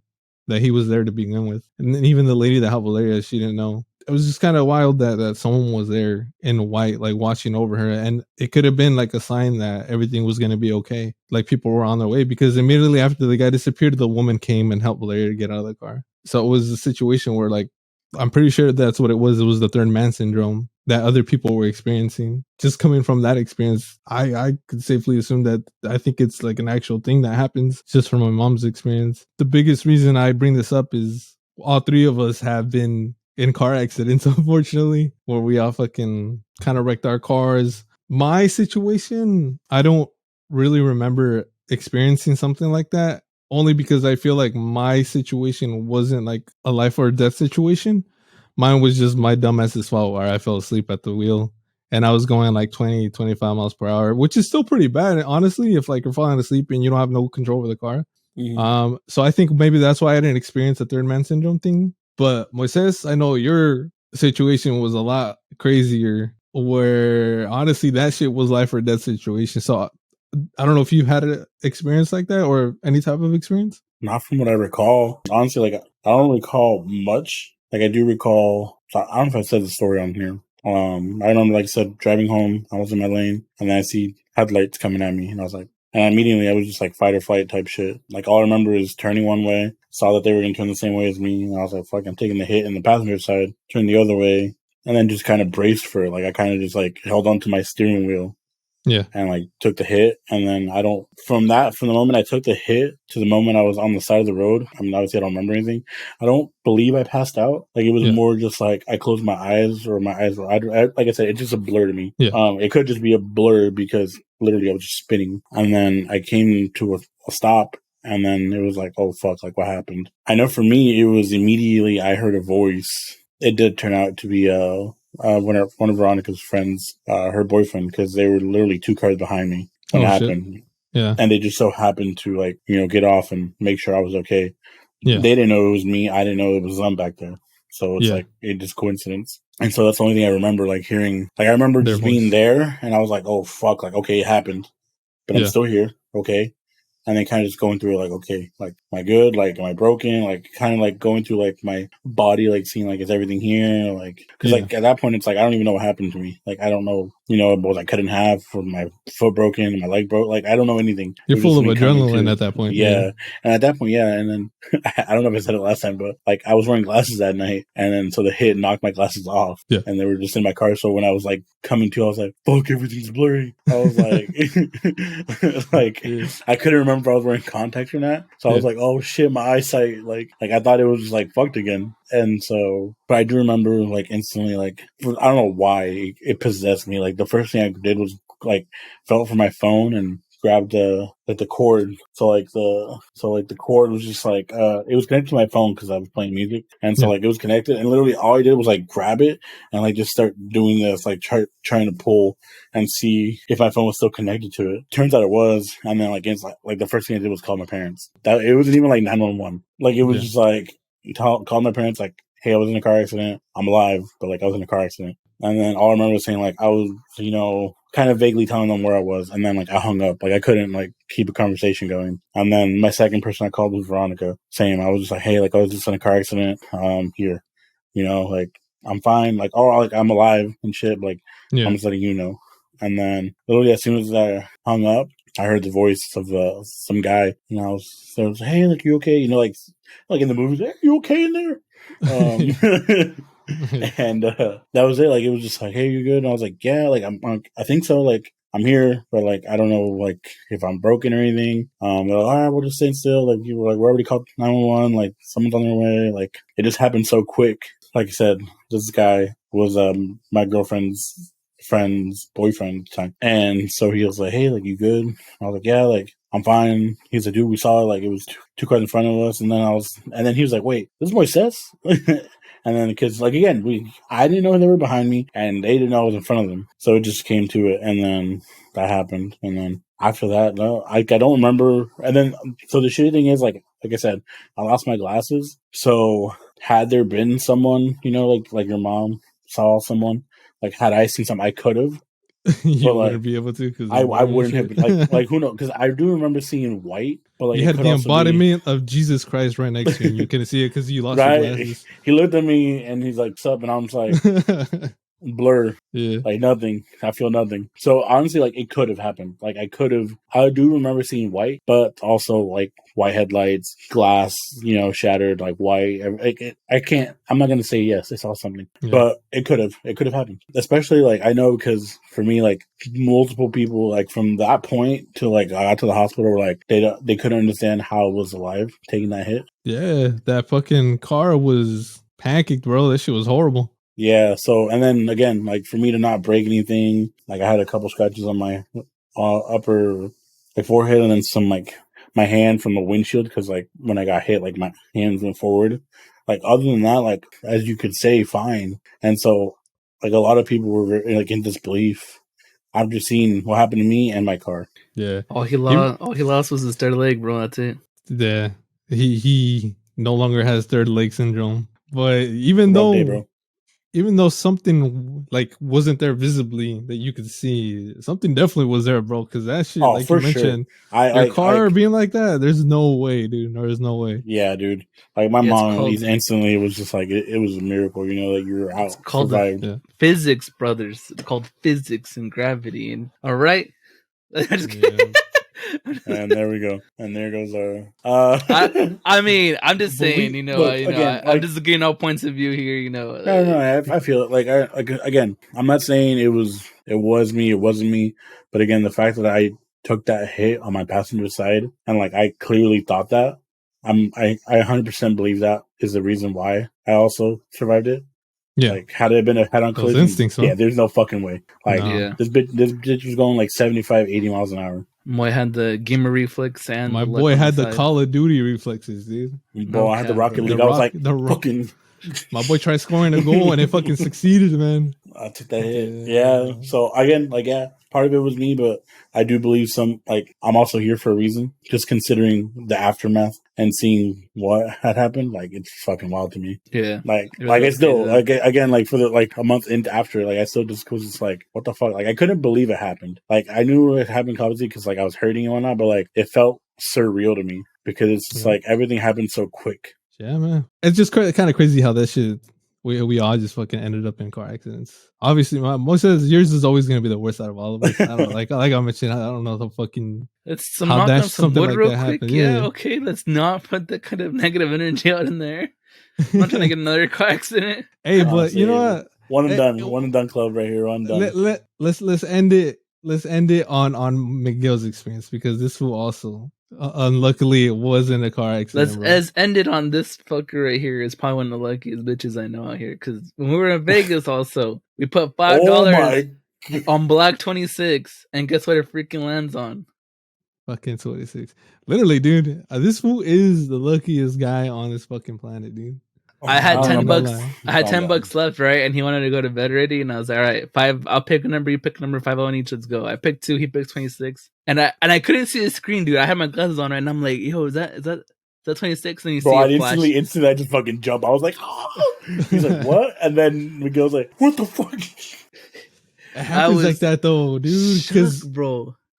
that he was there to begin with. And then even the lady that helped Valeria, she didn't know. It was just kind of wild that someone was there in white, like watching over her. And it could have been like a sign that everything was going to be okay. Like people were on their way because immediately after the guy disappeared, the woman came and helped Valeria to get out of the car. So it was a situation where like, I'm pretty sure that's what it was. It was the third man syndrome that other people were experiencing. Just coming from that experience, I could safely assume that I think it's like an actual thing that happens just from my mom's experience. The biggest reason I bring this up is all three of us have been in car accidents, unfortunately, where we all fucking kind of wrecked our cars. My situation, I don't really remember experiencing something like that. Only because I feel like my situation wasn't like a life or death situation. Mine was just my dumbass's fault where I fell asleep at the wheel and I was going like 20, 25 miles per hour, which is still pretty bad. Honestly, if like you're falling asleep and you don't have no control over the car. Mm-hmm. So I think maybe that's why I didn't experience the third man syndrome thing. But Moises, I know your situation was a lot crazier where honestly that shit was life or death situation. So I don't know if you had an experience like that or any type of experience. Not from what I recall. Honestly, like I don't recall much. Like I do recall. So I don't know if I said the story on here. I remember, like I said, driving home. I was in my lane, and then I see headlights coming at me, and I was like, and immediately I was just like fight or flight type shit. Like all I remember is turning one way, saw that they were gonna turn the same way as me, and I was like, fuck, I'm taking the hit in the passenger side, turned the other way, and then just kind of braced for it. Like I kind of just like held onto my steering wheel. Yeah. And like took the hit. And then from the moment I took the hit to the moment I was on the side of the road, I mean, obviously I don't remember anything. I don't believe I passed out. Like it was more just like I closed my eyes or my eyes were, like I said, it's just a blur to me. Yeah. It could just be a blur because literally I was just spinning. And then I came to a stop. And then it was like, oh fuck, like what happened? I know for me, it was immediately I heard a voice. It did turn out to be one of Veronica's friends, her boyfriend, because they were literally 2 cars behind me when it happened. Shit. Yeah. And they just so happened to like, get off and make sure I was okay. Yeah. They didn't know it was me. I didn't know it was them back there. So it's like, it just coincidence. And so that's the only thing I remember, like hearing, like I remember just being there and I was like, oh fuck, like, okay, it happened, but I'm still here. Okay. And then kind of just going through it, like, okay, like, am I good? Like, am I broken? Like, kind of like going through like my body, like seeing like, is everything here? Like, because like at that point, it's like I don't even know what happened to me. Like, I don't know, was I cut in half? Was my foot broken? My leg broke? Like, I don't know anything. You're full of adrenaline at that point. Yeah. And at that point, and then I don't know if I said it last time, but like I was wearing glasses that night, and then so the hit knocked my glasses off. Yeah. And they were just in my car. So when I was like coming to, I was like, fuck, everything's blurry. I was like, like I couldn't remember if I was wearing contacts or not. So I was like, oh shit, my eyesight, like I thought it was just like fucked again. And so, but I do remember like instantly, like, I don't know why it possessed me. Like the first thing I did was like felt for my phone and grabbed the cord. So the cord was just like it was connected to my phone because I was playing music, and so like it was connected, and literally all I did was like grab it and like just start doing this, like trying to pull and see if my phone was still connected to it. Turns out it was, and then like it's like the first thing I did was call my parents. That it wasn't even like 911. Like it was just like called my parents like, hey, I was in a car accident. I'm alive, but like I was in a car accident. And then all I remember was saying like I was, kind of vaguely telling them where I was, and then like I hung up. Like I couldn't like keep a conversation going. And then my second person I called was Veronica, saying I was just like, hey, like I was just in a car accident. Here, like I'm fine. Like like I'm alive and shit. But, like I'm just letting you know. And then literally as soon as I hung up, I heard the voice of some guy. I was hey, like you okay? Like in the movies, hey, you okay in there? And that was it. Like, it was just like, hey, you good? And I was like, yeah, like, I think so. Like, I'm here, but like, I don't know, like, if I'm broken or anything. They're like, all right, we'll just stay still. Like, you were like, we already called 911. Like, someone's on their way. Like, it just happened so quick. Like I said, this guy was my girlfriend's friend's boyfriend at the time. And so he was like, hey, like, you good? I was like, yeah, like, I'm fine. He's like, dude, we saw it. Like, it was two cars in front of us. And then he was like, wait, this is Moises? And then, because, like, again, I didn't know they were behind me, and they didn't know I was in front of them. So it just came to it, and then that happened. And then after that, no, I don't remember. And then, so the shitty thing is, like I said, I lost my glasses. So had there been someone, you know, like your mom saw someone, like, had I seen something, I could have. You wouldn't be able to, because I wouldn't have been, like who knows? Because I do remember seeing white, but like you had the embodiment of Jesus Christ right next to you. And you couldn't see it because you lost your glasses. He looked at me and he's like, "Sup?" And I'm just like, blur, yeah, like nothing. I feel nothing. So honestly, like, it could have happened. Like, I do remember seeing white, but also like white headlights, glass, you know, shattered, like white. I'm not gonna say yes, I saw something, but it could have happened. Especially, like, I know, because for me, like, multiple people, like, from that point to like I got to the hospital, were like, they couldn't understand how I was alive taking that hit. Yeah, that fucking car was pancaked, bro. That shit was horrible. Yeah, so, and then again, like, for me to not break anything, like, I had a couple scratches on my upper, like, forehead, and then some, like, my hand from the windshield, because, like, when I got hit, like, my hands went forward. Like, other than that, like, as you could say, fine. And so, like, a lot of people were, like, in disbelief after seeing what happened to me and my car. Yeah. All he lost was his third leg, bro. That's it. Yeah. He no longer has third leg syndrome. But even though something, like, wasn't there visibly that you could see, something definitely was there, bro. Because that shit, like you mentioned, your car being like that, there's no way, dude. There's no way. Yeah, dude. Like, my mom, instantly, it was just like, it was a miracle, you know, like, you're out. It's called physics, brothers. It's called physics and gravity. And all right. And there we go. And there goes our. I mean, I'm just saying, you know, I'm just getting all points of view here, you know. No, I feel it. Like, again, I'm not saying it was me, it wasn't me, but again, the fact that I took that hit on my passenger side, and like, I clearly thought that, I 100% believe that is the reason why I also survived it. Yeah. Like, had it been a head-on collision, instincts, huh? Yeah, there's no fucking way. Like, this bitch was going like 75, 80 miles an hour. Moy had the gamer reflex, and my boy had the Call of Duty reflexes, dude. Bro, I had the Rocket League. I was like, fucking. My boy tried scoring a goal and it fucking succeeded, man. I took that hit. Yeah. So again, like, yeah, part of it was me, but I do believe I'm also here for a reason. Just considering the aftermath and seeing what had happened, like, it's fucking wild to me. Yeah. Like I still, like, again, like, for the, like, a month into after, like, I still just was just like, what the fuck? Like, I couldn't believe it happened. Like, I knew it happened, obviously, because, like, I was hurting and whatnot, but, like, it felt surreal to me because it's just like everything happened so quick. Yeah, man. It's just kind of crazy how that shit, we all just fucking ended up in car accidents. Obviously, most of yours is always going to be the worst out of all of us. I don't know, like I mentioned, I don't know the fucking... Let's knock down some wood real quick. Yeah, okay. Let's not put that kind of negative energy out in there. I'm not trying to get another car accident. Hey, but you know what? One and done club right here. One done. Let's end it. Let's end it on Miguel's experience, because this fool also, unluckily, it wasn't a car accident. Let's end it on this fucker right here. Is probably one of the luckiest bitches I know out here. Because when we were in Vegas, also we put $5 on Black 26, and guess what? It freaking lands on fucking 26. Literally, dude. This fool is the luckiest guy on this fucking planet, dude. I had $10. I had $10 left, right? And he wanted to go to bed already, and I was like, all right, 5. I'll pick a number. You pick a number. 5 on each. Let's go. I picked 2. He picked 26. And I couldn't see the screen, dude. I had my glasses on, right? And I'm like, yo, is that 26? And you see it flash. Instantly, I just fucking jump. I was like, oh. He's like, what? And then Miguel's like, what the fuck? It happens like that though, dude.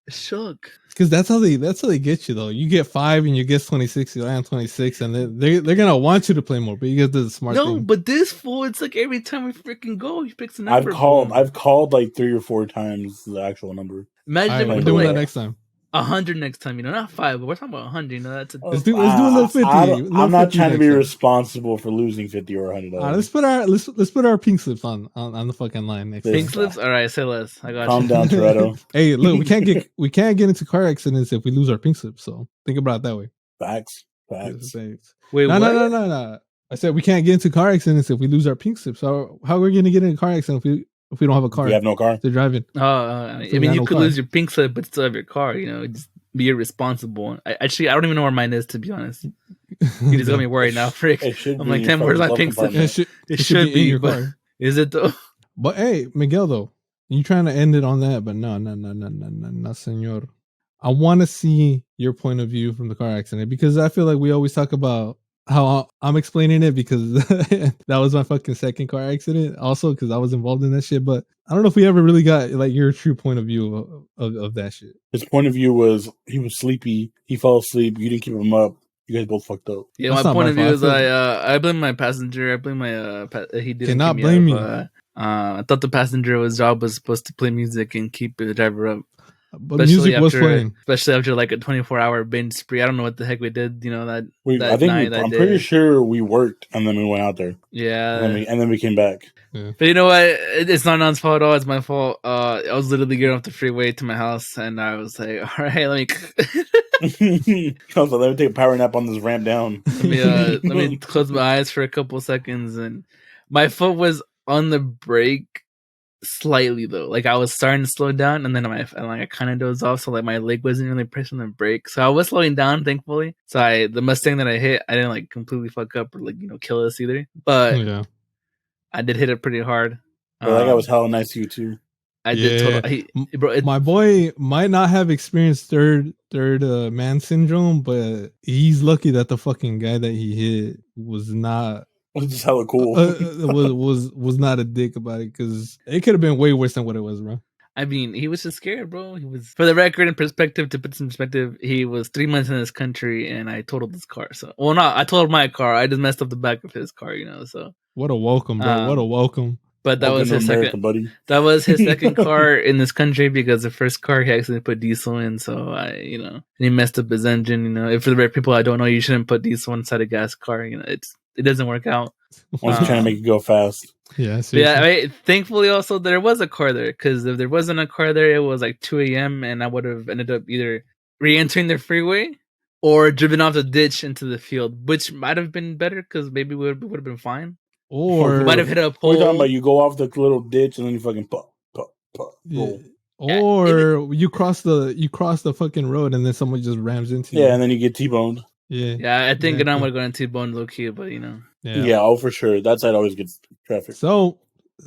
Shook. Because that's how they get you though. You get 5 and you get 26. You land 26, and they're gonna want you to play more. But you get the smart thing. No, but this fool, it's like every time we freaking go, he picks a number. I've called like 3 or 4 times the actual number. Imagine we're doing that next time. 100 next time, not 5, but we're talking about 100. That's a Let's do a little 50. I'm not trying to be responsible. responsible for losing 50 or $100. Let's put our pink slips on the fucking line next. Pink slips. All right, say less. I got Calm you. down, Toretto. Hey, look, we can't get into car accidents if we lose our pink slips. So think about it that way. Facts. Wait, no. I said we can't get into car accidents if we lose our pink slips. So how are we going to get in a car accident if we don't have a car? We have no car. They're driving. I mean, you could lose your pink slip, but still have your car. Just be irresponsible. I don't even know where mine is, to be honest. You just got me worried now, Frick. I'm like, damn, where's my pink slip? It should be in your car. Is it though? But hey, Miguel, though, you trying to end it on that, but no, senor. I want to see your point of view from the car accident, because I feel like we always talk about how I'm explaining it, because that was my fucking second car accident also, because I was involved in that shit. But I don't know if we ever really got like your true point of view of that shit. His point of view was he was sleepy. He fell asleep. You didn't keep him up. You guys both fucked up. Yeah, my point of view is I blame my passenger. I blame he didn't cannot blame me. I thought the passenger's job was supposed to play music and keep the driver up. But music was playing, especially after like a 24-hour binge spree. I don't know what the heck we did. I'm pretty sure we worked and then we went out there. Yeah, and then we came back. Yeah. But you know what? It's not Non's fault at all. It's my fault. I was literally getting off the freeway to my house, and I was like, "All right, let me." Let me take a power nap on this ramp down. Let me close my eyes for a couple seconds, and my foot was on the brake. Slightly though, like I was starting to slow down, and then I kind of dozed off, so like my leg wasn't really pressing the brake, so I was slowing down, thankfully. So the Mustang that I hit, I didn't like completely fuck up or like kill us either, but yeah. I did hit it pretty hard. That guy was hella nice to you too. I did. My boy might not have experienced third man syndrome, but he's lucky that the fucking guy that he hit was not. Was just hella cool. was not a dick about it, because it could have been way worse than what it was, bro. I mean, he was just scared, bro. He was, for the record and perspective, to put some perspective, he was 3 months in this country, and I totaled his car. So, well, no, I totaled my car. I just messed up the back of his car, So what a welcome, bro. What a welcome. But that was his second, buddy. That was his second car in this country, because the first car he accidentally put diesel in. So and he messed up his engine. If for the right people I don't know, you shouldn't put diesel inside a gas car. It doesn't work out. Once trying to make it go fast. Yeah, thankfully also there was a car there, because if there wasn't a car there, it was like 2 a.m. and I would have ended up either re-entering the freeway or driven off the ditch into the field, which might have been better, because maybe we would have been fine. Or might have hit a pole. We're talking about you go off the little ditch and then you fucking pop. Yeah. Or you cross the fucking road and then someone just rams into you. Yeah, and then you get T-boned. Yeah. I think I would go into T-bone low key, but Yeah, for sure. That side always gets traffic. So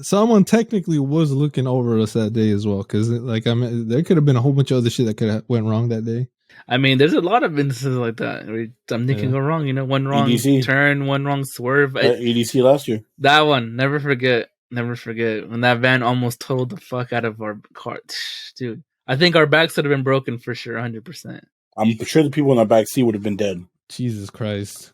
someone technically was looking over us that day as well, because there could have been a whole bunch of other shit that could have went wrong that day. I mean, there's a lot of instances like that where something can go wrong. One wrong EDC. Turn, one wrong swerve. EDC last year. That one, never forget when that van almost totaled the fuck out of our car, dude. I think our backs would have been broken for sure, 100%. I'm sure the people in our back seat would have been dead. Jesus Christ,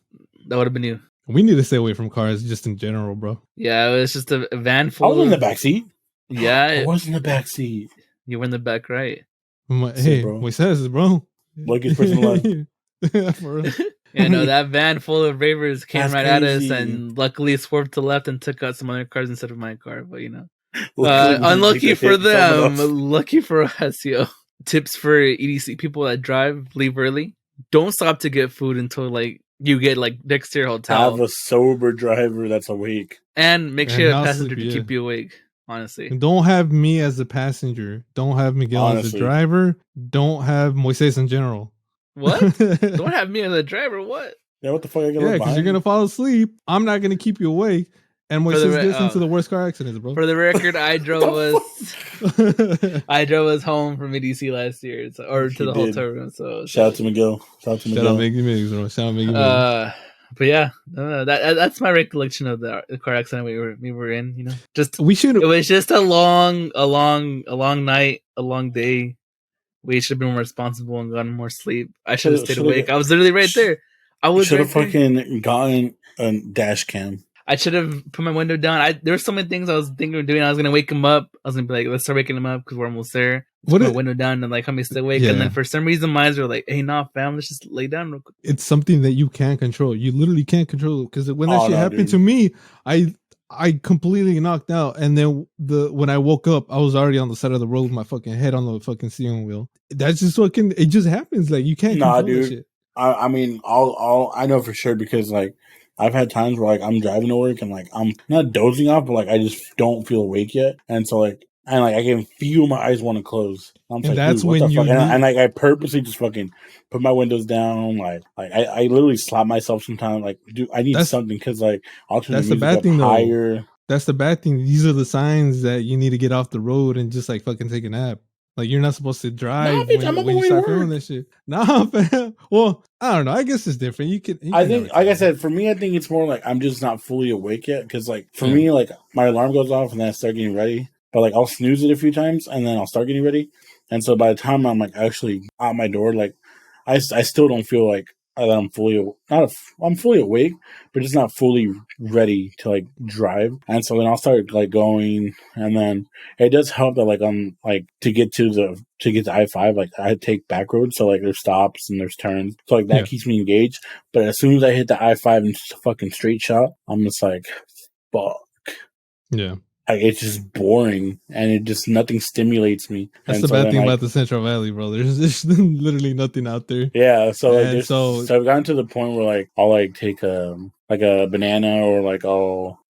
that would have been you. We need to stay away from cars just in general, bro. Yeah, it was just a van full. I was in the back seat. Yeah, I was in the back seat. You were in the back, right? Hey, what says, bro? Luckiest person alive. That van full of ravers came right at us, and luckily swerved to the left and took out some other cars instead of my car. But unlucky for them, lucky for us, yo. Tips for EDC people that drive: leave early. Don't stop to get food until you get next to your hotel. Have a sober driver that's awake, and make sure you have a passenger to keep you awake. Honestly, and don't have me as a passenger. Don't have Miguel as a driver. Don't have Moises in general. What? Don't have me as a driver. What? Yeah, what the fuck? Because you're gonna fall asleep. I'm not gonna keep you awake. And Moises gets into the worst car accidents, bro. For the record, I drove us home from EDC last year, to the hotel room. So shout out to Miguel. Shout out Miggs, bro. Shout out Miggs. But yeah, that's my recollection of the car accident we were in. It was just a long night, a long day. We should have been more responsible and gotten more sleep. I should have stayed awake. I was literally right there. I should have fucking gotten a dash cam. I should have put my window down. There were so many things I was thinking of doing. I was gonna wake him up. I was gonna be like, let's start waking him up because we're almost there. What my it, window down and like help me stay awake. Yeah. And then for some reason, mine are like, "Hey, nah, fam, let's just lay down real quick." it's something that you can't control. You literally can't control it because when that shit happened to me, I completely knocked out, and then when I woke up, I was already on the side of the road with my fucking head on the fucking steering wheel. That's just fucking. It just happens. Like you can't control that shit. I mean, I know for sure because like I've had times where like I'm driving to work and like I'm not dozing off, but like I just don't feel awake yet, and so like I can feel my eyes want to close. I'm And like, that's dude, what when the you fuck? need- And like I purposely just fucking put my windows down. Like I literally slap myself sometimes. Like, dude, I need something because like I'll turn That's the the music bad up thing, though. higher. That's the bad thing. These are the signs that you need to get off the road and just like fucking take a nap. Like you're not supposed to drive bitch, I'm on my when you way to start feeling work. that shit. Nah, fam. Well, I don't know. I guess it's different. You can I think, never like I tell. said, for me, I think it's more like I'm just not fully awake yet. Because, like, for me, like my alarm goes off and then I start getting ready. But like I'll snooze it a few times and then I'll start getting ready. And so by the time I'm like actually out my door, like I still don't feel like that I'm I'm fully awake, but just not fully ready to like drive. And so then I'll start like going, and then it does help that like I'm like to get to I-5, like I take back roads, so like there's stops and there's turns, so like that keeps me engaged. But as soon as I hit the I-5 and just a fucking straight shot, I'm just like, fuck. Yeah. Like, it's just boring, and it just nothing stimulates me. That's and the so bad then, thing like, about the Central Valley, bro. There's literally nothing out there. Yeah, so like, And so I've gotten to the point where like I'll like take a banana, or like I'll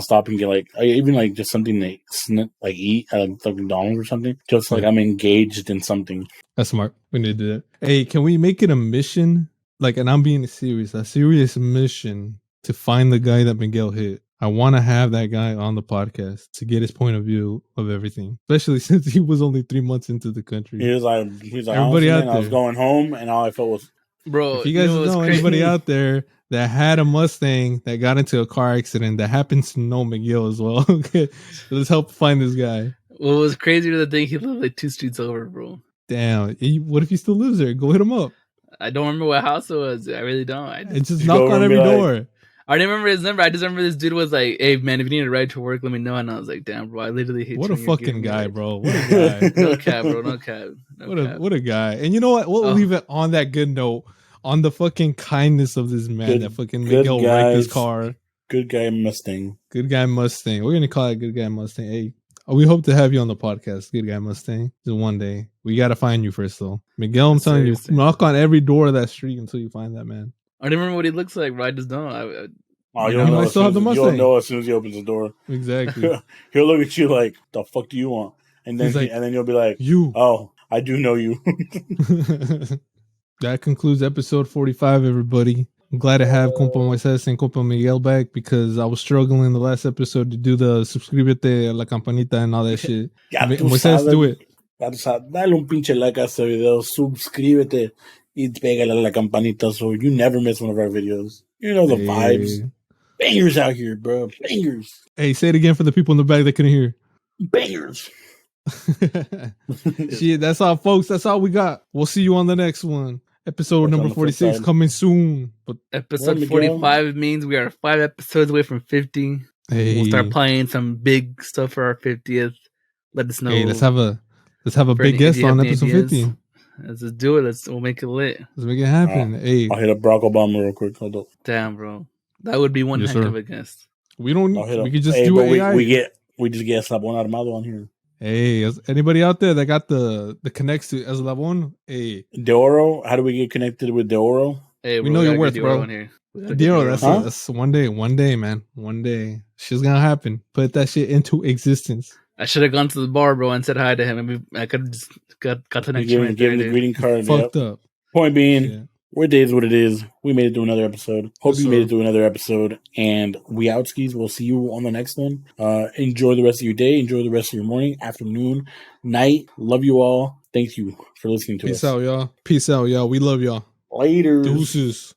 stop and get like even like just something to like eat at like McDonald's or something, just like I'm engaged in something. That's smart. We need to do that. Hey, can we make it a mission? Like, and I'm being serious, a serious mission to find the guy that Miguel hit. I want to have that guy on the podcast to get his point of view of everything, especially since he was only 3 months into the country. He was like, everybody out man, there. I was going home, and all I felt was, bro. If you guys know anybody out there that had a Mustang that got into a car accident that happens to know Miguel as well, okay, let's help find this guy. What was crazier than think he lived like 2 streets over, bro. Damn, what if he still lives there? Go hit him up. I don't remember what house it was. I really don't. I just knock on every door. I didn't remember his number. I just remember this dude was like, "Hey man, if you need a ride to work, let me know." And I was like, "Damn, bro, I literally hate what you. A fucking guy, bro. What a guy. No cap, bro. No cap. What a guy. And you know what? We'll leave it on that good note, on the fucking kindness of this man that fucking Miguel wrecked his car. Good guy Mustang. Good guy Mustang. We're gonna call it Good Guy Mustang. Hey, we hope to have you on the podcast, Good Guy Mustang. Just one day. We gotta find you first, though. Miguel, I'm telling you, knock on every door of that street until you find that man. I don't remember what he looks like, bro. I just don't. You'll know as soon as he opens the door. Exactly. He'll look at you like, "The fuck do you want?" And then and then you'll be like, "You." Oh, I do know you. That concludes episode 45, everybody. I'm glad to have Compa Moises and Compa Miguel back because I was struggling in the last episode to do the suscríbete a la campanita and all that shit. Moises, do it. Dale un pinche like a este video, suscríbete y pégale a la campanita so you never miss one of our videos. You know the vibes. Bangers out here, bro. Bangers. Hey, say it again for the people in the back that couldn't hear. Bangers. Shit, that's all, folks. That's all we got. We'll see you on the next one. Episode number 46 coming soon. But episode 45 means we are 5 episodes away from 50. Hey. We'll start playing some big stuff for our 50th. Let us know. Hey, let's have a big guest on episode 50. Let's just do it. We'll make it lit. Let's make it happen. Hey, I'll hit up Barack Obama real quick. Hold up. Damn, bro. That would be one heck of a guest. We don't. We could just do AI. We just get Eslabon Armado on here. Hey, anybody out there that got the connects to Eslabon? Hey, De Oro. How do we get connected with De Oro? Hey, we know your worth, bro. De Oro. That's one day, man. One day, shit's gonna happen. Put that shit into existence. I should have gone to the bar, bro, and said hi to him. I could have just got the next give him the greeting card. Fucked up. Point being, what day is what it is. We made it through another episode. Hope you made it through another episode. And we outskis. We'll see you on the next one. Enjoy the rest of your day. Enjoy the rest of your morning, afternoon, night. Love you all. Thank you for listening to us. Peace out, y'all. Peace out, y'all. We love y'all. Later. Deuces.